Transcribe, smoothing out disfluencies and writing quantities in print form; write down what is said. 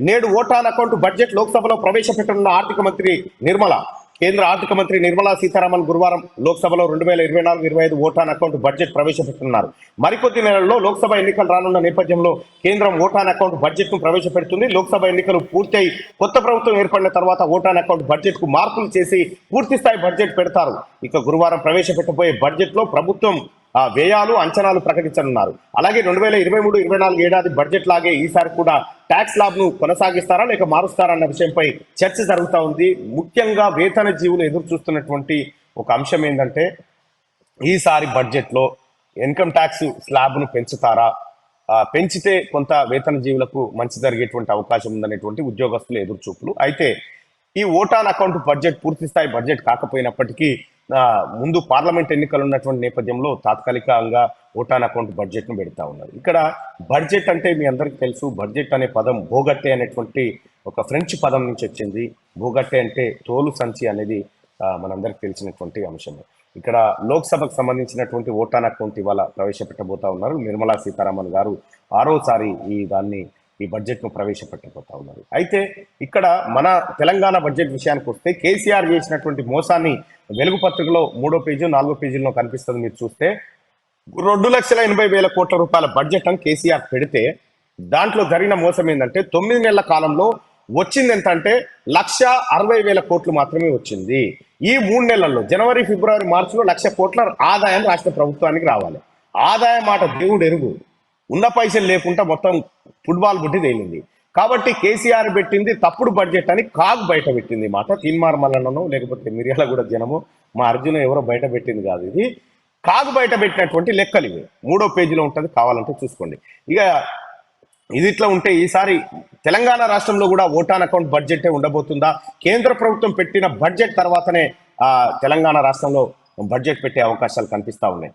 నేడు vote on account budget లోక్సభలో ప్రవేశపెట్టనున్న ఆర్థిక మంత్రి నిర్మల. కేంద్ర ఆర్థిక మంత్రి నిర్మలా సీతారామన్ గురువారం లోక్సభలో 2024-25 ఓటాన్ అకౌంట్ బడ్జెట్ ప్రవేశపెట్టనున్నారు. మరికొద్ది నెలల్లో లోక్సభ ఎన్నికలు రానున్న నేపథ్యంలో కేంద్రం ఓటాన్ అకౌంట్ బడ్జెట్ ను ప్రవేశపెడుతుంది. లోక్సభ ఎన్నికలు పూర్తయి కొత్త ప్రభుత్వం ఏర్పడిన తర్వాత ఓటాన్ అకౌంట్ బడ్జెట్ కు మార్పులు చేసి పూర్తి స్థాయి బడ్జెట్ పెడతారు. ఇక గురువారం ప్రవేశపెట్టబోయే బడ్జెట్ లో ప్రభుత్వం వ్యయాలు అంచనాలు ప్రకటించనున్నారు. అలాగే 2023-24 ఏడాది బడ్జెట్ లాగే ఈసారి కూడా ట్యాక్స్ స్లాబ్ ను కొనసాగిస్తారా లేక మారుస్తారా అన్న విషయంపై చర్చ జరుగుతూ ఉంది. ముఖ్యంగా వేతన జీవులు ఎదురు చూస్తున్నటువంటి ఒక అంశం ఏంటంటే ఈసారి బడ్జెట్ లో ఇన్కమ్ ట్యాక్స్ స్లాబ్ ను పెంచుతారా, పెంచితే కొంత వేతన జీవులకు మంచి జరిగేటువంటి అవకాశం ఉందనేటువంటి ఉద్యోగస్తుల ఎదురు చూపులు. అయితే ఈ ఓటాన్ అకౌంట్ బడ్జెట్ పూర్తి స్థాయి బడ్జెట్ కాకపోయినప్పటికీ ముందు పార్లమెంట్ ఎన్నికలు ఉన్నటువంటి నేపథ్యంలో తాత్కాలికంగా ఓటాన్ అకౌంట్ బడ్జెట్ ను పెడతా ఉన్నారు. ఇక్కడ బడ్జెట్ అంటే మీ అందరికీ తెలుసు, బడ్జెట్ అనే పదం భోగట్టే అనేటువంటి ఒక ఫ్రెంచ్ పదం నుంచి వచ్చింది. భోగట్టే అంటే తోలు సంచి అనేది మనందరికి తెలిసినటువంటి అంశం. ఇక్కడ లోక్సభకు సంబంధించినటువంటి ఓటాన్ అకౌంట్ ఇవాళ ప్రవేశపెట్టబోతా ఉన్నారు. నిర్మలా సీతారామన్ గారు ఆరోసారి ఈ బడ్జెట్ ను ప్రవేశపెట్టబోతా ఉన్నారు. అయితే ఇక్కడ మన తెలంగాణ బడ్జెట్ విషయానికి వస్తే కేసీఆర్ చేసినటువంటి మోసాన్ని వెలుగు పత్రికలో 3వ పేజీ 4వ పేజీలో కనిపిస్తుంది. మీరు చూస్తే 2,80,000 కోట్ల రూపాయల బడ్జెట్ అని కేసీఆర్ పెడితే దాంట్లో జరిగిన మోసం ఏంటంటే 9 నెలల కాలంలో వచ్చింది ఎంత అంటే 1,60,000 కోట్లు మాత్రమే వచ్చింది. ఈ 3 నెలల్లో జనవరి, ఫిబ్రవరి, మార్చిలో 1,00,000 కోట్ల ఆదాయం రాష్ట్ర ప్రభుత్వానికి రావాలి. ఆదాయం మాట దేవుడు ఎరుగు, ఉన్న పైసలు లేకుండా మొత్తం ఫుట్బాల్ బుట్టి తేలింది. కాబట్టి కేసీఆర్ పెట్టింది తప్పుడు బడ్జెట్ అని కాగ్ బయట పెట్టింది మాట. తీన్మార్ మల్లన్నను లేకపోతే మిర్యాలగూడ జనము మా అర్జున ఎవరో బయట పెట్టింది కాదు, ఇది కాగు బయట పెట్టినటువంటి లెక్కలు ఇవి. 3వ పేజీలో ఉంటుంది, కావాలంటే చూసుకోండి. ఇక ఇది ఇట్లా ఉంటే ఈసారి తెలంగాణ రాష్ట్రంలో కూడా ఓటాన్ అకౌంట్ బడ్జెటే ఉండబోతుందా? కేంద్ర ప్రభుత్వం పెట్టిన బడ్జెట్ తర్వాతనే తెలంగాణ రాష్ట్రంలో బడ్జెట్ పెట్టే అవకాశాలు కనిపిస్తా ఉన్నాయి.